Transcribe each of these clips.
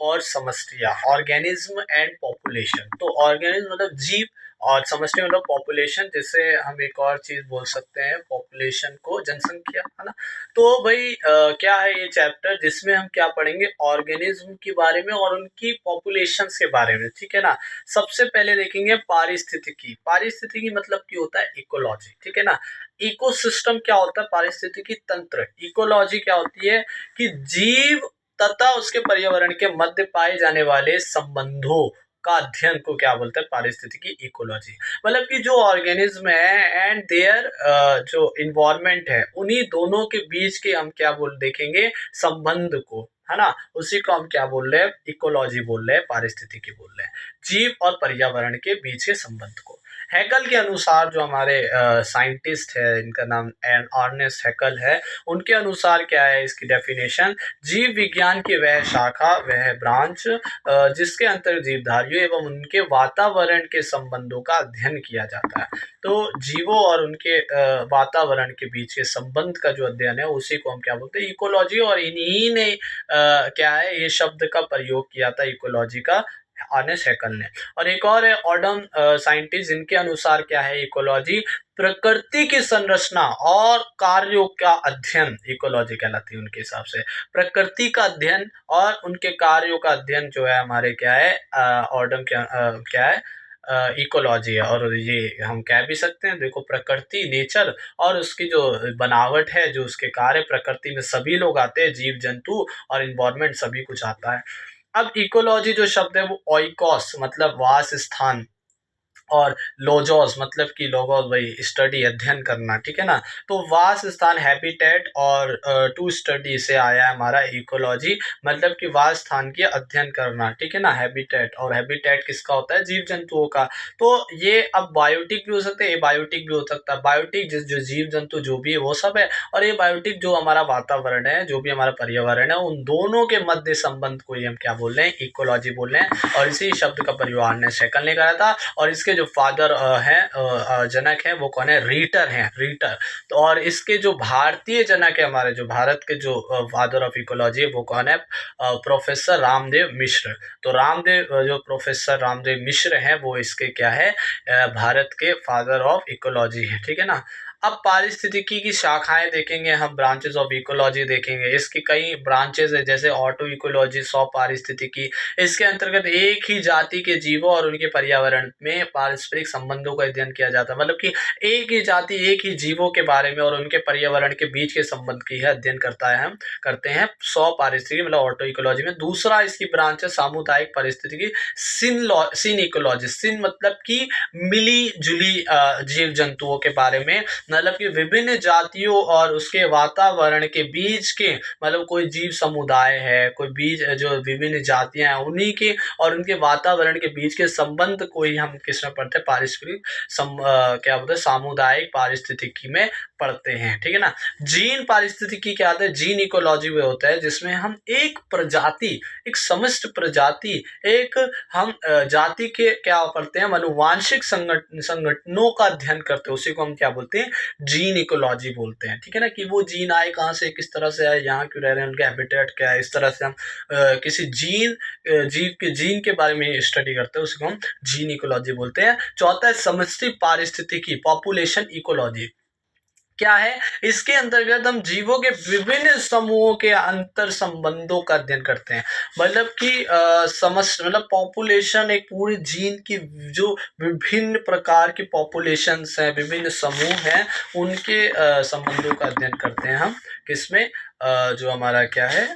और समष्टियाँ, organism and population. तो organism मतलब जीव और समष्टि मतलब पॉपुलेशन, जिससे हम एक और चीज बोल सकते हैं पॉपुलेशन को, जनसंख्या, है ना। तो भाई क्या है ये चैप्टर, जिसमें हम क्या पढ़ेंगे, ऑर्गेनिज्म के बारे में और उनकी पॉपुलेशंस के बारे में, ठीक है ना। सबसे पहले देखेंगे पारिस्थितिकी। पारिस्थितिकी मतलब क्या होता है, इकोलॉजी, ठीक है ना। इकोसिस्टम क्या होता है, पारिस्थितिकी तंत्र। इकोलॉजी क्या होती है कि जीव तथा उसके पर्यावरण के मध्य पाए जाने वाले संबंधों का अध्ययन को क्या बोलते हैं, पारिस्थितिकी, इकोलॉजी। मतलब कि जो ऑर्गेनिज्म है एंड देयर जो इन्वायरमेंट है, उन्हीं दोनों के बीच के हम क्या बोल देखेंगे, संबंध को, है ना। उसी को हम क्या बोल रहे हैं, इकोलॉजी बोल रहे हैं, पारिस्थितिकी बोल रहे हैं, जीव और पर्यावरण के बीच के संबंध को। हैकल के अनुसार, जो हमारे साइंटिस्ट है, इनका नाम अर्नेस्ट हैकल है, उनके अनुसार क्या है इसकी डेफिनेशन, जीव विज्ञान की वह शाखा, वह ब्रांच जिसके अंतर्गत जीवधारियों एवं उनके वातावरण के संबंधों का अध्ययन किया जाता है। तो जीवों और उनके वातावरण के बीच के संबंध का जो अध्ययन है, उसी को हम क्या बोलते हैं, इकोलॉजी। और इन्हीं ने क्या है, ये शब्द का प्रयोग किया था, इकोलॉजी का, अर्नेस्ट हैकल ने। और एक और है ऑडम साइंटिस्ट, जिनके अनुसार क्या है, इकोलॉजी प्रकृति की संरचना और कार्यों का अध्ययन, इकोलॉजी कहलाती है उनके हिसाब से। प्रकृति का अध्ययन और उनके कार्यों का अध्ययन जो है हमारे क्या है, ऑडम क्या है, इकोलॉजी है। और ये हम कह भी सकते हैं, देखो प्रकृति, नेचर, और उसकी जो बनावट है, जो उसके कार्य, प्रकृति में सभी लोग आते हैं, जीव जंतु और इन्वायरमेंट सभी कुछ आता है। अब इकोलॉजी जो शब्द है वो ओइकोस मतलब वास स्थान, और लोजोस मतलब कि लोगोस भाई स्टडी, अध्ययन करना, ठीक है ना। तो वास स्थान, हैबिटेट, और टू स्टडी से आया है हमारा इकोलॉजी, मतलब कि वास स्थान की अध्ययन करना, ठीक है ना। हैबिटेट, और हैबिटेट किसका होता है, जीव जंतुओं का। तो ये अब बायोटिक भी हो सकते हैं, एबायोटिक भी हो सकता है। बायोटिक जो जीव जंतु जो भी है वो सब है, और ये बायोटिक जो हमारा वातावरण है, जो भी हमारा पर्यावरण है, उन दोनों के मध्य संबंध को ही हम क्या बोल रहे हैं, इकोलॉजी बोल रहे हैं। और इसी शब्द का प्रयोग अर्नेस्ट हैकल ने करा था। और इसके जो फादर हैं, जनक हैं, वो कौन है, रीटर हैं, रीटर। तो और इसके जो भारतीय जनक है, हमारे जो भारत के जो फादर ऑफ इकोलॉजी है, वो कौन है, प्रोफेसर रामदेव मिश्र। तो रामदेव जो प्रोफेसर रामदेव मिश्र हैं, वो इसके क्या है, भारत के फादर ऑफ इकोलॉजी है, ठीक है ना। अब पारिस्थितिकी की शाखाएं देखेंगे हम, ब्रांचेस ऑफ इकोलॉजी देखेंगे। इसकी कई ब्रांचेस है, जैसे ऑटो इकोलॉजी, सौ पारिस्थितिकी। इसके अंतर्गत एक ही जाति के जीवों और उनके पर्यावरण में पारस्परिक संबंधों का अध्ययन किया जाता है। मतलब कि एक ही जाति, एक ही जीवों के बारे में और उनके पर्यावरण के बीच के संबंध की है अध्ययन करता है, हम करते हैं सौ पारिस्थितिकी मतलब ऑटो इकोलॉजी में। दूसरा इसकी ब्रांच है सामुदायिक पारिस्थितिकी, सिन इकोलॉजी। सिन मतलब कि मिली जुली जीव जंतुओं के बारे में, मतलब कि विभिन्न जातियों और उसके वातावरण के बीच के, मतलब कोई जीव समुदाय है, कोई बीज जो विभिन्न जातियां हैं, उन्हीं के और उनके वातावरण के बीच के संबंध को ही हम किस में पढ़ते हैं, पारिस्परिक क्या बोलते हैं, सामुदायिक पारिस्थितिकी में पढ़ते हैं, ठीक है ना। जीन पारिस्थितिकी क्या होता है, जीन इकोलॉजी में होता है, जिसमें हम एक प्रजाति, एक समस्त प्रजाति, एक हम जाति के क्या पढ़ते हैं, अनुवांशिक संगठनों का अध्ययन करते हैं, उसी को हम क्या बोलते हैं, जीन इकोलॉजी बोलते हैं, ठीक है ना। कि वो जीन आए कहाँ से, किस तरह से आए, यहाँ क्यों रह रहे हैं, उनके हैबिटेट क्या है, इस तरह से हम किसी जीव के जीन के बारे में स्टडी करते हैं, उसको हम जीन इकोलॉजी बोलते हैं। चौथा है समष्टि पारिस्थितिकी, पॉपुलेशन इकोलॉजी। क्या है, इसके अंतर्गत हम जीवों के विभिन्न समूहों के अंतर संबंधों का अध्ययन करते हैं। मतलब कि समस्त मतलब पॉपुलेशन, एक पूरी जीन की जो विभिन्न प्रकार की पॉपुलेशंस हैं, विभिन्न समूह हैं, उनके संबंधों का अध्ययन करते हैं हम, किसमें, जो हमारा क्या है,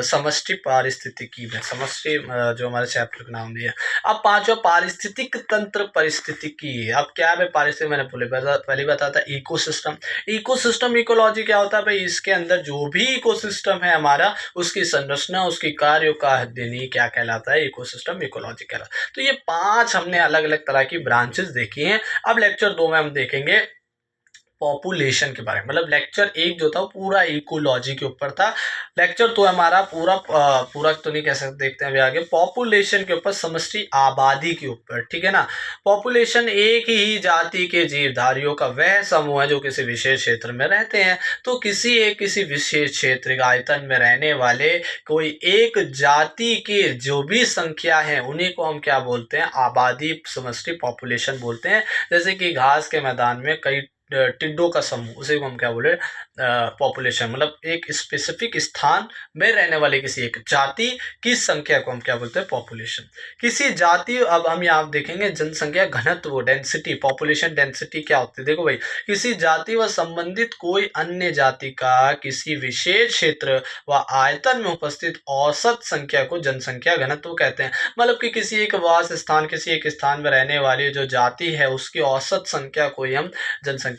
समष्टि पारिस्थितिकी में। समष्टि जो हमारे चैप्टर का नाम दिया। अब पांचवा पारिस्थितिक तंत्र परिस्थितिकी। अब क्या है पारिस्थितिक, मैंने पहले बताया था इकोसिस्टम। इकोसिस्टम इकोलॉजी क्या होता है भाई, इसके अंदर जो भी इकोसिस्टम है हमारा, उसकी संरचना, उसकी कार्यों का अध्ययन ही क्या कहलाता है, इकोसिस्टम इकोलॉजी कहलाता है। तो ये 5 हमने अलग अलग तरह की ब्रांचेस देखी हैं। अब लेक्चर 2 में हम देखेंगे पॉपुलेशन के बारे में। मतलब लेक्चर 1 जो था वो पूरा इकोलॉजी के ऊपर था। लेक्चर 2 हमारा पूरा तो नहीं कह सकते, देखते हैं अभी आगे, पॉपुलेशन के ऊपर, समष्टि आबादी के ऊपर, ठीक है ना। पॉपुलेशन एक ही जाति के जीवधारियों का वह समूह है जो किसी विशेष क्षेत्र में रहते हैं। तो किसी विशेष क्षेत्र का आयतन में रहने वाले कोई एक जाति की जो भी संख्या है उन्हीं को हम क्या बोलते हैं, आबादी, समष्टि, पॉपुलेशन बोलते हैं। जैसे कि घास के मैदान में कई टिड्डों का समूह, उसे को हम क्या बोले, पॉपुलेशन। मतलब एक स्पेसिफिक स्थान में रहने वाले किसी एक जाति की संख्या को हम क्या बोलते हैं, पॉपुलेशन। किसी जाति, अब हम यहाँ देखेंगे जनसंख्या घनत्व, डेंसिटी, पॉपुलेशन डेंसिटी क्या होती है। देखो भाई, किसी जाति व संबंधित कोई अन्य जाति का किसी विशेष क्षेत्र व आयतन में उपस्थित औसत संख्या को जनसंख्या घनत्व कहते हैं। मतलब कि किसी एक वास स्थान, किसी एक स्थान में रहने वाली जो जाति है उसकी औसत संख्या को ही हम जनसंख्या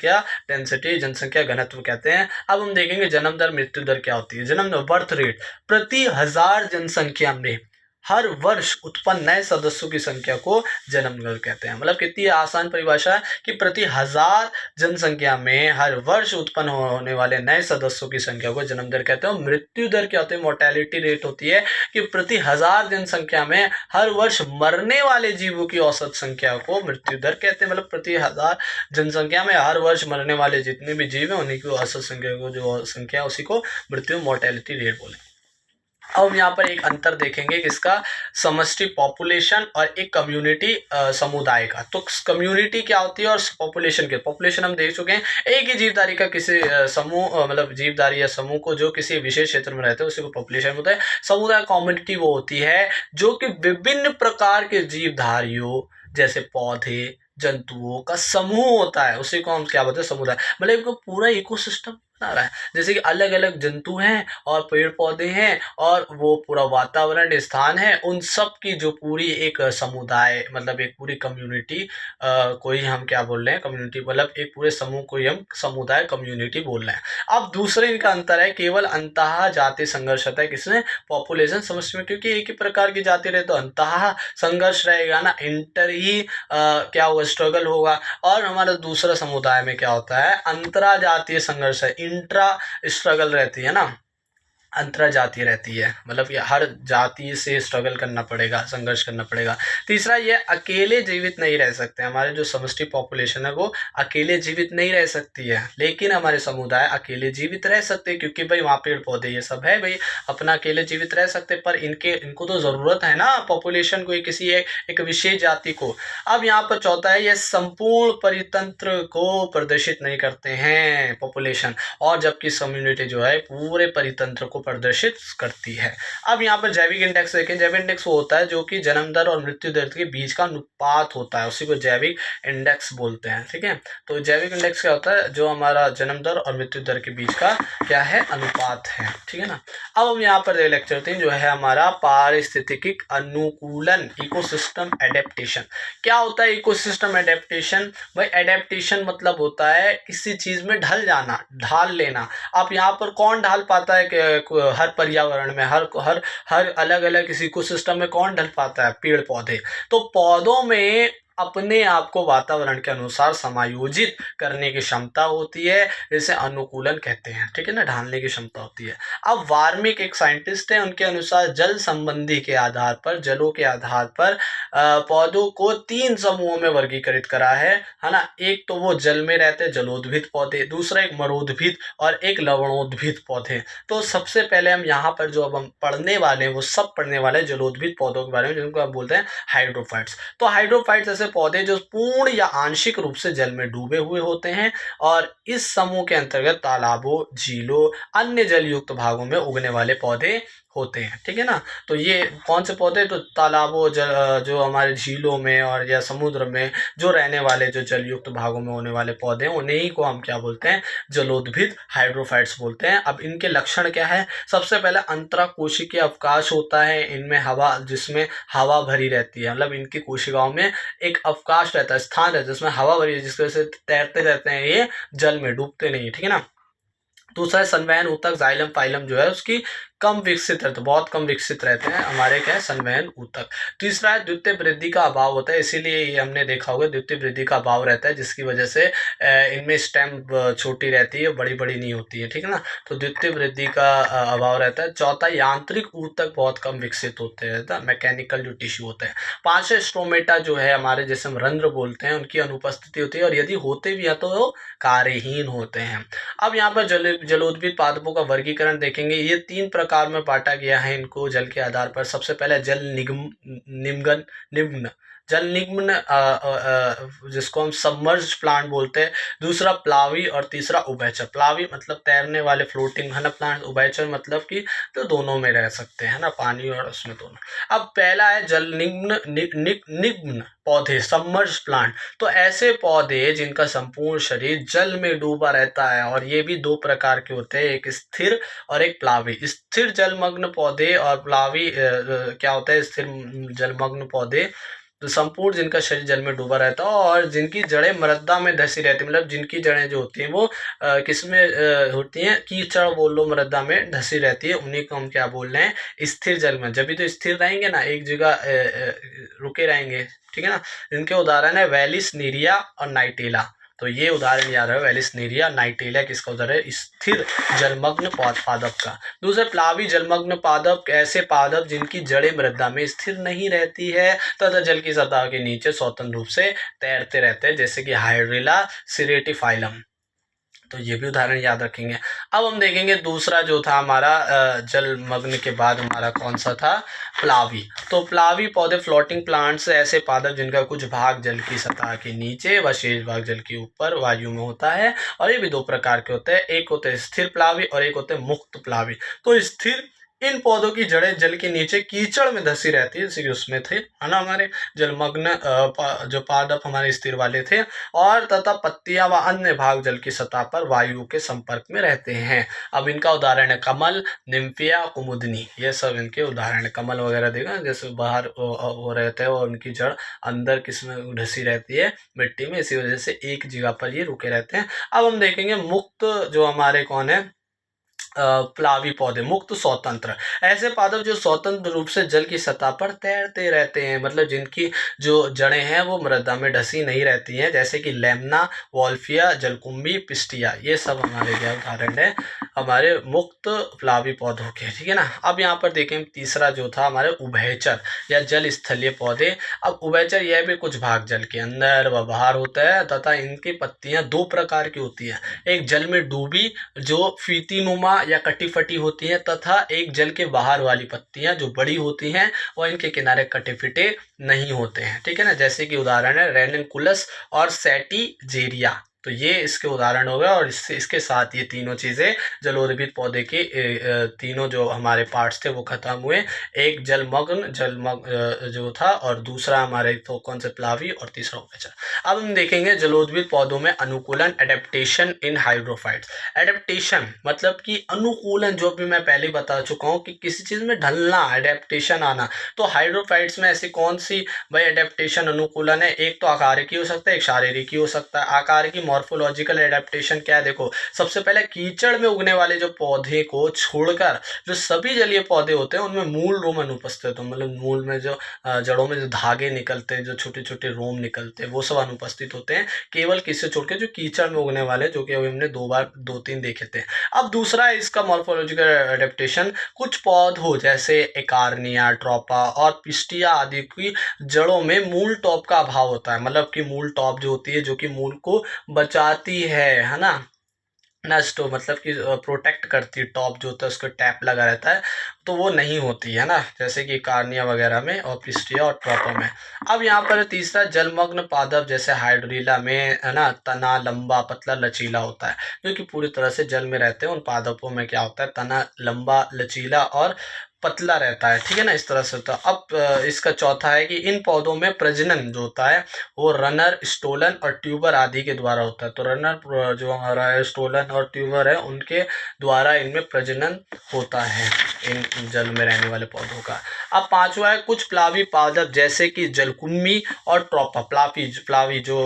डेंसिटी, जनसंख्या घनत्व कहते हैं। अब हम देखेंगे जन्म दर, मृत्यु दर क्या होती है। जन्म दर, बर्थ रेट, प्रति 1000 जनसंख्या में हर वर्ष उत्पन्न नए सदस्यों की संख्या को जन्म दर कहते हैं। मतलब कितनी आसान परिभाषा है कि प्रति 1000 जनसंख्या में हर वर्ष उत्पन्न होने वाले नए सदस्यों की संख्या को जन्म दर कहते हैं। और मृत्यु दर क्या होती है, मोर्टेलिटी रेट होती है कि प्रति 1000 जनसंख्या में हर वर्ष मरने वाले जीवों की औसत संख्या को मृत्यु दर कहते हैं। मतलब प्रति 1000 जनसंख्या में हर वर्ष मरने वाले जितने भी जीव हैं उन्हीं की औसत संख्या को, जो संख्या उसी को मृत्यु, मोर्टेलिटी रेट बोले। अब हम यहाँ पर एक अंतर देखेंगे किसका, समष्टि पॉपुलेशन और एक कम्युनिटी समुदाय का। तो कम्युनिटी क्या होती है और पॉपुलेशन क्या, पॉपुलेशन हम देख चुके हैं, एक ही जीवधारी का किसी समूह, मतलब जीवधारी या समूह को जो किसी विशेष क्षेत्र में रहते हैं उसी को पॉपुलेशन होता है। समुदाय, कम्युनिटी वो होती है जो कि विभिन्न प्रकार के जीवधारियों जैसे पौधे, जंतुओं का समूह होता है, उसी को हम क्या बोलते हैं, समुदाय। मतलब इनको पूरा इकोसिस्टम बना रहा है, जैसे कि अलग अलग जंतु हैं और पेड़ पौधे हैं और वो पूरा वातावरण, स्थान है, उन सब की जो पूरी एक समुदाय, मतलब एक पूरी कम्युनिटी को ही हम क्या बोल रहे हैं, कम्युनिटी। मतलब एक पूरे समूह को ही हम समुदाय, कम्युनिटी बोल रहे हैं। अब दूसरे इनका अंतर है, केवल अंतः जातीय संघर्ष होता है किसमें, पॉपुलेशन, समष्टि में, क्योंकि एक ही प्रकार की जाति रहे तो अंतः संघर्ष रहेगा ना, इंटर ही क्या होगा, स्ट्रगल होगा। और हमारा दूसरा समुदाय में क्या होता है, अंतरा जातीय संघर्ष है, इंट्रा स्ट्रगल रहती है ना, अंतरा जातीय रहती है। मतलब ये हर जाति से स्ट्रगल करना पड़ेगा, संघर्ष करना पड़ेगा। तीसरा, ये अकेले जीवित नहीं रह सकते। हमारे जो समष्टि पॉपुलेशन है वो अकेले जीवित नहीं रह सकती है, लेकिन हमारे समुदाय अकेले जीवित रह सकते हैं, क्योंकि भाई वहाँ पेड़ पौधे ये सब है भाई, अपना अकेले जीवित रह सकते, पर इनको तो ज़रूरत है ना पॉपुलेशन को, किसी एक विशेष जाति को। अब यहाँ पर चौथा है, ये संपूर्ण परितंत्र को प्रदर्शित नहीं करते हैं पॉपुलेशन, और जबकि कम्युनिटी जो है पूरे परितंत्र को प्रदर्शित करती है। अब यहाँ पर जैविक इंडेक्स देखें। जैविक इंडेक्स वो होता है जो कि जन्म दर और मृत्यु दर के बीच का अनुपात होता है, उसी को जैविक इंडेक्स बोलते हैं, ठीक है। तो जैविक इंडेक्स क्या होता है, जो हमारा जन्म दर और मृत्यु दर के बीच का क्या है, अनुपात है, ठीक है ना। अब हम यहाँ पर लेक्चर 3 जो है हमारा पारिस्थितिकी अनुकूलन, इकोसिस्टम एडेप्टेशन। क्या होता है इकोसिस्टम एडेप्टेशन, भाई एडेप्टेशन मतलब होता है किसी चीज में ढल जाना, ढाल लेना। अब यहाँ पर कौन ढाल पाता है कि हर पर्यावरण में, हर अलग अलग इस इकोसिस्टम में कौन ढल पाता है, पेड़ पौधे। तो पौधों में अपने आप को वातावरण के अनुसार समायोजित करने की क्षमता होती है, जिसे अनुकूलन कहते हैं, ठीक है ना, ढालने की क्षमता होती है। अब वार्मिक एक साइंटिस्ट है, उनके अनुसार जल संबंधी के आधार पर, जलों के आधार पर पौधों को 3 समूहों में वर्गीकृत करा है ना। एक तो वो जल में रहते जलोद्भिद पौधे, दूसरा एक मरोद्भिद और एक लवणोद्भिद पौधे। तो सबसे पहले हम यहाँ पर जो अब हम पढ़ने वाले हैं वो सब पढ़ने वाले हैं जलोद्भिद पौधों के बारे में, जिनको आप बोलते हैं हाइड्रोफाइट्स। तो हाइड्रोफाइट्स ऐसे पौधे जो पूर्ण या आंशिक रूप से जल में डूबे हुए होते हैं, और इस समूह के अंतर्गत तालाबों, झीलों, अन्य जलयुक्त भागों में उगने वाले पौधे होते हैं, ठीक है ना। तो ये कौन से पौधे, तो तालाबों, जो हमारे झीलों में और या समुद्र में जो रहने वाले, जो जलयुक्त भागों में होने वाले पौधे हैं, उन्हीं ही को हम क्या बोलते हैं, जलोद्भिद, हाइड्रोफाइट्स बोलते हैं। अब इनके लक्षण क्या है, सबसे पहले अंतराकोशिकीय अवकाश होता है इनमें, हवा, जिसमें हवा भरी रहती है। मतलब इनकी कोशिकाओं में एक अवकाश रहता है, स्थान रहता है जिसमें हवा भरी है, जिसकी वजह से तैरते रहते हैं, ये जल में डूबते नहीं, ठीक है ना। दूसरा है संवहन ऊतक, जाइलम फाइलम जो है उसकी कम विकसित रहते, बहुत कम विकसित रहते हैं हमारे क्या है संवहन ऊतक। तीसरा है द्वितीय वृद्धि का अभाव होता है, इसीलिए ये हमने देखा होगा द्वितीय वृद्धि का अभाव रहता है, जिसकी वजह से इनमें स्टेम छोटी रहती है, बड़ी बड़ी नहीं होती है, ठीक है ना। तो द्वितीय वृद्धि का अभाव रहता है। चौथा, यांत्रिक ऊतक बहुत कम विकसित होते हैं, मैकेनिकल जो टिश्यू होते हैं। पांचवें, स्ट्रोमेटा जो है हमारे, जैसे हम रंध्र बोलते हैं, उनकी अनुपस्थिति होती है, और यदि होते भी हैं तो वो कार्यहीन होते हैं। अब यहाँ पर जलोद्भिद पादपों का वर्गीकरण देखेंगे। ये 3 प्रकार में बांटा गया है इनको जल के आधार पर। सबसे पहले जल निम्न जल निम्न जिसको हम सबमर्ज प्लांट बोलते हैं। दूसरा प्लावी, और तीसरा उभयचर। प्लावी मतलब तैरने वाले, फ्लोटिंग, है ना, प्लांट। उभयचर मतलब कि तो दोनों में रह सकते हैं ना, पानी और उसमें दोनों। अब पहला है जल निम्न पौधे, सबमर्ज प्लांट। तो ऐसे पौधे जिनका संपूर्ण शरीर जल में डूबा रहता है, और ये भी 2 प्रकार के होते हैं, एक स्थिर और एक प्लावी। स्थिर जलमग्न पौधे और प्लावी क्या होता है, स्थिर जलमग्न पौधे तो संपूर्ण जिनका शरीर जल में डूबा रहता है और जिनकी जड़ें मृदा में धसी रहती है, मतलब जिनकी जड़ें जो होती हैं वो किसमें होती हैं, कीचड़ बोल लो, मृदा में धसी रहती है, उन्हीं को हम क्या बोल रहे हैं, स्थिर जल में। जब भी तो स्थिर रहेंगे ना, एक जगह रुके रहेंगे, ठीक है ना। इनके उदाहरण है वैलिस नीरिया और नाइटेला। तो ये उदाहरण याद है, वैलिस नीरिया, नाइटेला किसका उदाहरण है, स्थिर जलमग्न पादप का। दूसरा प्लावी जलमग्न पादप, ऐसे पादप जिनकी जड़ें मृदा में स्थिर नहीं रहती है तथा जल की सतह के नीचे स्वतंत्र रूप से तैरते रहते हैं, जैसे कि हाइड्रिला सिरेटिफाइलम। तो ये भी उदाहरण याद रखेंगे। अब हम देखेंगे दूसरा जो था हमारा जलमग्न के बाद हमारा कौन सा था, प्लावी। तो प्लावी पौधे, फ्लोटिंग प्लांट्स, ऐसे पादप जिनका कुछ भाग जल की सतह के नीचे व शेष भाग जल के ऊपर वायु में होता है, और ये भी 2 प्रकार के होते हैं, एक होते हैं स्थिर प्लावी और एक होते हैं मुक्त प्लावी। तो स्थिर, इन पौधों की जड़ें जल के नीचे कीचड़ में धसी रहती है, जैसे कि उसमें थे, है ना, हमारे जलमग्न जो पादप हमारे स्थिर वाले थे, और तथा पत्तियां व अन्य भाग जल की सतह पर वायु के संपर्क में रहते हैं। अब इनका उदाहरण है कमल, निम्फिया, कुमुदनी, ये सब इनके उदाहरण है। कमल वगैरह देखा, जैसे बाहर वो रहते हैं और उनकी जड़ अंदर किसमें ढसी रहती है, मिट्टी में, इसी वजह से एक जगह पर ये रुके रहते हैं। अब हम देखेंगे मुक्त जो हमारे कौन है, प्लावी पौधे, मुक्त स्वतंत्र, ऐसे पादप जो स्वतंत्र रूप से जल की सतह पर तैरते रहते हैं, मतलब जिनकी जो जड़ें हैं वो मृदा में ढसी नहीं रहती हैं, जैसे कि लेमना, वॉल्फिया, जलकुंभी, पिस्टिया, ये सब हमारे क्या उदाहरण है हमारे मुक्त प्लावी पौधों के, ठीक है ना। अब यहाँ पर देखें तीसरा जो था हमारे उभयचर या जल स्थलीय पौधे। अब उभयचर यह भी कुछ भाग जल के अंदर व बाहर होता है तथा इनकी पत्तियां 2 प्रकार की होती है, एक जल में डूबी जो फीतीनुमा या कटी फटी होती हैं, तथा एक जल के बाहर वाली पत्तियां जो बड़ी होती हैं और इनके किनारे कटे फिटे नहीं होते हैं, ठीक है ना। जैसे कि उदाहरण है रेनिनकुलस और सेटिजेरिया। तो ये इसके उदाहरण हो गए, और इसके साथ ये तीनों चीज़ें जलोद्भिद पौधे के तीनों जो हमारे पार्ट्स थे वो खत्म हुए। एक जलमग्न जो था, और दूसरा हमारे तो कौन से प्लावी, और तीसरा उभयचर। अब हम देखेंगे जलोद्भिद पौधों में अनुकूलन, एडेप्टेशन इन हाइड्रोफाइट्स। एडेप्टेशन मतलब कि अनुकूलन, जो भी मैं पहले बता चुका हूँ कि किसी चीज़ में ढलना, एडेप्टेशन आना। तो हाइड्रोफाइट्स में ऐसी कौन सी भाई एडेप्टेशन, अनुकूलन है, एक तो आकारिकी हो सकता है, एक शारीरिक हो सकता है। आकारिकी मॉर्फोलॉजिकल एडेप्टेशन क्या है, देखो सबसे पहले कीचड़ में उगने वाले जो पौधे को छोड़कर जो सभी जलीय पौधे होते हैं उनमें मूल रोम अनुपस्थित हो, मतलब मूल में जो जड़ों में जो धागे निकलते हैं, जो छोटे छोटे रोम निकलते हैं, वो सब अनुपस्थित होते हैं, केवल किससे छोड़ के जो कीचड़ में उगने वाले, जो कि अभी हमने 2-3 देखे थे। अब दूसरा है इसका मॉर्फोलॉजिकल एडेप्टेशन, कुछ पौधों जैसे एकार्निया, ट्रोपा और पिस्टिया आदि की जड़ों में मूल टॉप का अभाव होता है, मतलब कि मूल टॉप जो होती है जो कि मूल को बचाती है ना, नष्ट हो, मतलब कि प्रोटेक्ट करती है, टॉप जो होता है उसको टैप लगा रहता है, तो वो नहीं होती है ना, जैसे कि कार्निया वगैरह में और पिस्टिया और ट्रोपा में। अब यहाँ पर तीसरा जलमग्न पादप जैसे हाइड्रिला में, है ना, तना लंबा पतला लचीला होता है, जो कि पूरी तरह से जल में रहते हैं। उन पादपों में क्या होता है, तना लंबा लचीला और पतला रहता है, ठीक है ना, इस तरह से होता है। अब इसका चौथा है कि इन पौधों में प्रजनन जो होता है वो रनर, स्टोलन और ट्यूबर आदि के द्वारा होता है। तो रनर जो हमारा है, स्टोलन और ट्यूबर है, उनके द्वारा इनमें प्रजनन होता है, इन जल में रहने वाले पौधों का। अब पांचवा है कुछ प्लावी पादप जैसे कि जलकुम्भी और ट्रोपा। प्लावी जो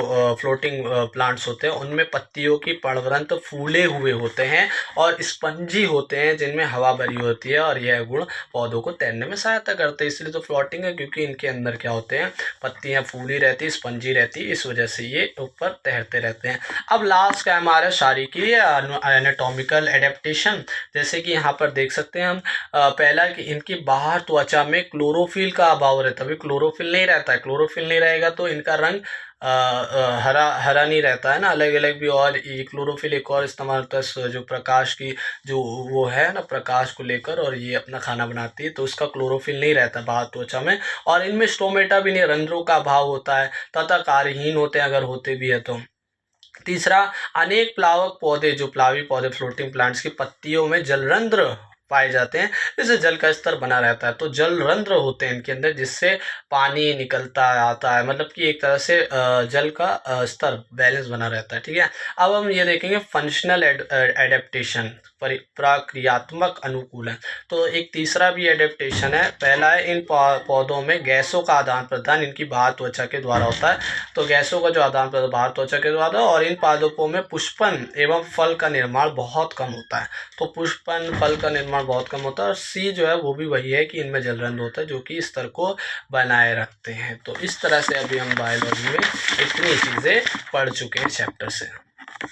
फ्लोटिंग प्लांट्स होते हैं उनमें पत्तियों की पर्णवृंत फूले हुए होते हैं और स्पंजी होते हैं जिनमें हवा भरी होती है और यह गुण पौधों को तैरने में सहायता करते हैं, इसलिए तो फ्लोटिंग है, क्योंकि इनके अंदर क्या होते हैं, पत्तियां फूली रहती, स्पंजी रहती, इस वजह से ये ऊपर तैरते रहते हैं। अब लास्ट का हमारा शारीरिक एनाटॉमिकल एडेप्टेशन, जैसे कि यहाँ पर देख सकते हैं हम पहला कि इनकी बाहर त्वचा में क्लोरोफिल का अभाव रहता है। अभी क्लोरोफिल नहीं रहता है, क्लोरोफिल नहीं रहेगा तो इनका रंग हरा हरा नहीं रहता है ना, अलग अलग भी। और ये क्लोरोफिल एक और इस्तेमाल होता है जो प्रकाश की जो वो है ना, प्रकाश को लेकर, और ये अपना खाना बनाती है, तो उसका क्लोरोफिल नहीं रहता बाहर त्वचा में। और इनमें स्टोमेटा भी नहीं, रंध्रों का अभाव होता है तथा कार्यहीन होते हैं अगर होते भी है तो। तीसरा, अनेक प्लावक पौधे जो प्लावी पौधे फ्लोटिंग प्लांट्स की पत्तियों में जलरंध्र पाए जाते हैं, जिससे जल का स्तर बना रहता है। तो जलरंध्र होते हैं इनके अंदर जिससे पानी निकलता आता है, मतलब कि एक तरह से जल का स्तर बैलेंस बना रहता है। ठीक है, अब हम ये देखेंगे फंक्शनल एडेप्टेशन, प्रक्रियात्मक अनुकूलन। तो एक तीसरा भी एडेप्टेशन है। पहला है इन पौधों में गैसों का आदान प्रदान इनकी बाहर त्वचा के द्वारा होता है। तो गैसों का जो आदान प्रदान बाहर त्वचा के द्वारा, और इन पादपों में पुष्पन एवं फल का निर्माण बहुत कम होता है। तो पुष्पन फल का निर्माण बहुत कम होता है। और सी जो है वो भी वही है कि इनमें जलरंध्र होता है जो कि स्तर को बनाए रखते हैं। तो इस तरह से अभी हम बायोलॉजी में इतनी चीज़ें पढ़ चुके हैं चैप्टर से।